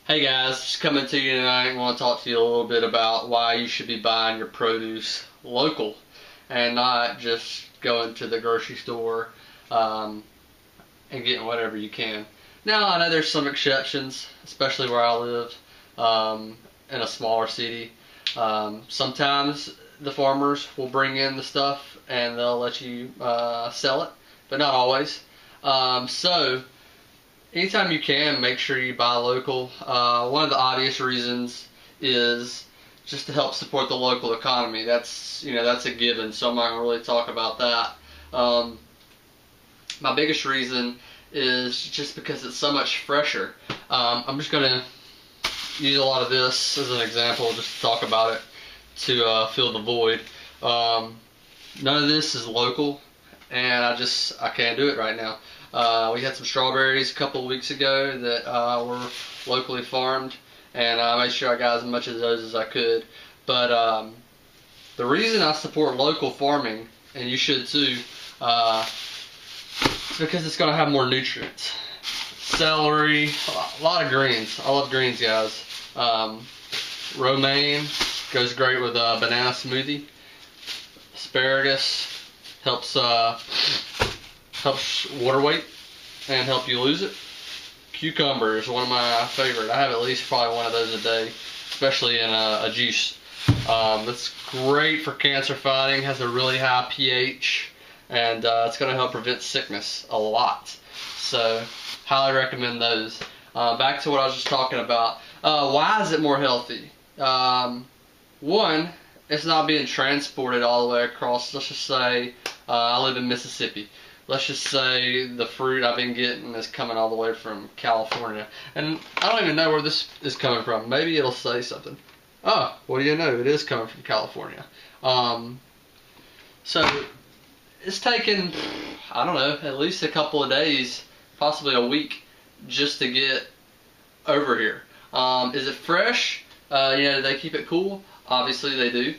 Hey guys, just coming to you tonight. I want to talk to you a little bit about why you should be buying your produce local and not just going to the grocery store and getting whatever you can. Now, I know there's some exceptions, especially where I live in a smaller city. Sometimes the farmers will bring in the stuff and they'll let you sell it, but not always. So anytime you can, make sure you buy local. One of the obvious reasons is just to help support the local economy. That's a given, so I'm not going to really talk about that. My biggest reason is just because it's so much fresher. I'm just going to use a lot of this as an example just to talk about it to fill the void. None of this is local, and I can't do it right now. We had some strawberries a couple of weeks ago that were locally farmed, and I made sure I got as much of those as I could. But the reason I support local farming, and you should too, is because it's going to have more nutrients. Celery, a lot of greens. I love greens, guys. Romaine goes great with a banana smoothie. Asparagus helps water weight and help you lose it. Cucumber is one of my favorite. I have at least probably one of those a day, especially in a juice. That's great for cancer fighting, has a really high pH, and it's going to help prevent sickness a lot. So, highly recommend those. Back to what I was just talking about. Why is it more healthy? One, it's not being transported all the way across. Let's just say I live in Mississippi. Let's just say the fruit I've been getting is coming all the way from California. And I don't even know where this is coming from. Maybe it'll say something. Oh, what do you know? It is coming from California. So it's taken, I don't know, at least a couple of days, possibly a week, just to get over here. Is it fresh? Do they keep it cool? Obviously they do.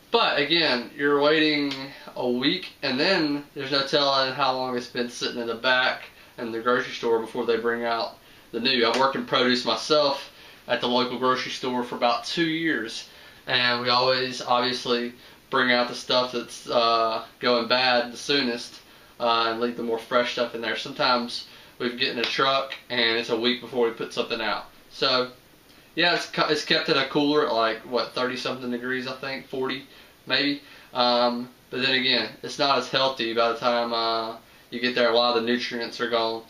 But again, you're waiting a week, and then there's no telling how long it's been sitting in the back in the grocery store before they bring out the new. I've worked in produce myself at the local grocery store for about 2 years, and we always obviously bring out the stuff that's going bad the soonest and leave the more fresh stuff in there. Sometimes we get in a truck and it's a week before we put something out. So yeah, it's kept in a cooler at like, what, 30-something degrees, I think, 40 maybe. But then again, it's not as healthy by the time you get there. A lot of the nutrients are gone.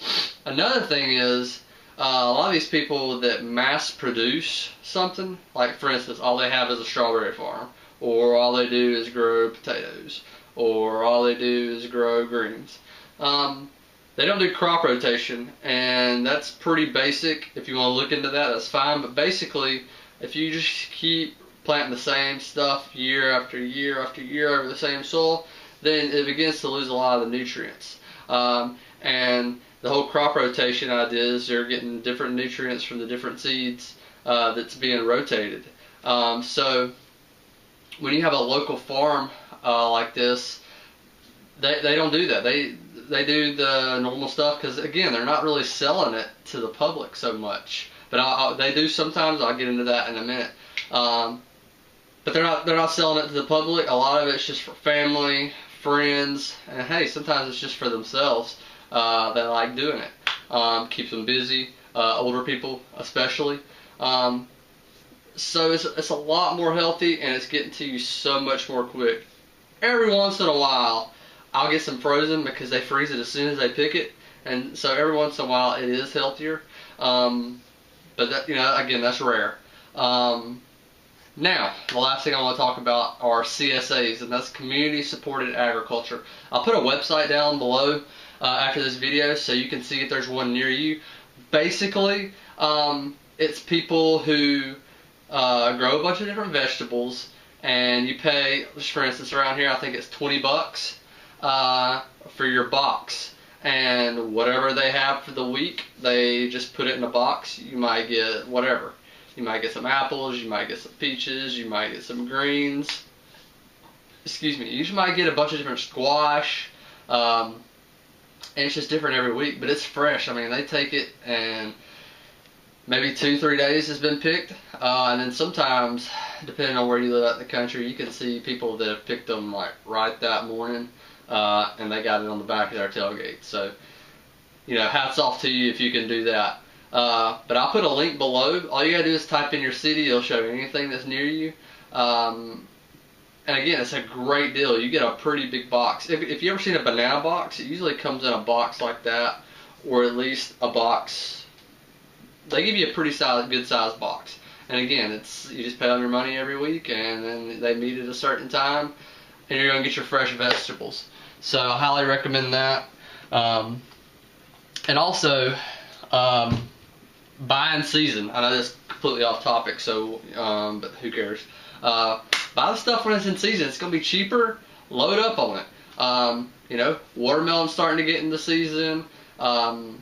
Another thing is, a lot of these people that mass produce something, like for instance, all they have is a strawberry farm, or all they do is grow potatoes, or all they do is grow greens. They don't do crop rotation, and that's pretty basic. If you want to look into that, that's fine. But basically, if you just keep planting the same stuff year after year after year over the same soil, then it begins to lose a lot of the nutrients. And the whole crop rotation idea is you're getting different nutrients from the different seeds that's being rotated. So when you have a local farm like this, they don't do that. They do the normal stuff because, again, they're not really selling it to the public so much. But they do sometimes. I'll get into that in a minute. But they're not selling it to the public. A lot of it's just for family, friends, and hey, sometimes it's just for themselves. They like doing it. Keeps them busy. Older people especially. So it's a lot more healthy, and it's getting to you so much more quick. Every once in a while, I'll get some frozen because they freeze it as soon as they pick it, and so every once in a while it is healthier. But that, again, that's rare. Now, the last thing I want to talk about are CSAs, and that's Community Supported Agriculture. I'll put a website down below after this video so you can see if there's one near you. Basically, it's people who grow a bunch of different vegetables, and you pay, just for instance, around here I think it's $20 for your box, and whatever they have for the week, they just put it in a box. You might get whatever. You might get some apples, you might get some peaches, you might get some greens. Excuse me. You just might get a bunch of different squash, and it's just different every week, but it's fresh. I mean, they take it and maybe 2-3 days has been picked, and then sometimes, depending on where you live out in the country, you can see people that have picked them like right that morning, and they got it on the back of their tailgate. So, you know, hats off to you if you can do that. But I'll put a link below. All you gotta do is type in your city. It'll show you anything that's near you. And again, it's a great deal. You get a pretty big box. If you ever seen a banana box, it usually comes in a box like that, or at least a box. They give you a pretty good sized box. And again, you just pay on your money every week, and then they meet at a certain time, and you're gonna get your fresh vegetables. So I highly recommend that. And also, buy in season. I know this is completely off topic, so but who cares? Buy the stuff when it's in season. It's gonna be cheaper. Load up on it. You know, watermelon's starting to get into season.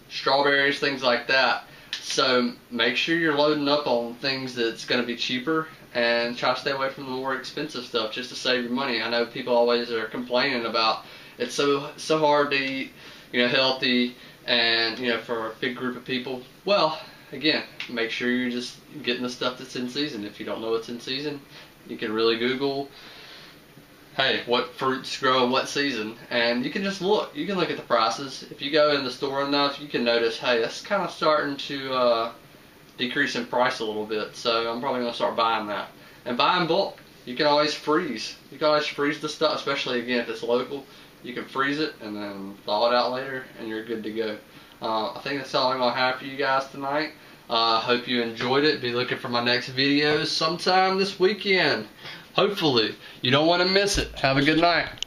Strawberries, things like that. So make sure you're loading up on things that's going to be cheaper, and try to stay away from the more expensive stuff just to save your money. I know people always are complaining about it's so hard to eat, you know, healthy, and you know, for a big group of people. Well, again, make sure you're just getting the stuff that's in season. If you don't know what's in season, you can really Google, hey, what fruits grow in what season, and you can just look. You can look at the prices. If you go in the store enough, you can notice, hey, that's kind of starting to decrease in price a little bit, so I'm probably going to start buying that. And buy in bulk. You can always freeze. You can always freeze the stuff, especially again if it's local. You can freeze it and then thaw it out later, and you're good to go. I think that's all I'm going to have for you guys tonight. Hope you enjoyed it. Be looking for my next videos sometime this weekend. Hopefully. You don't want to miss it. Have a good night.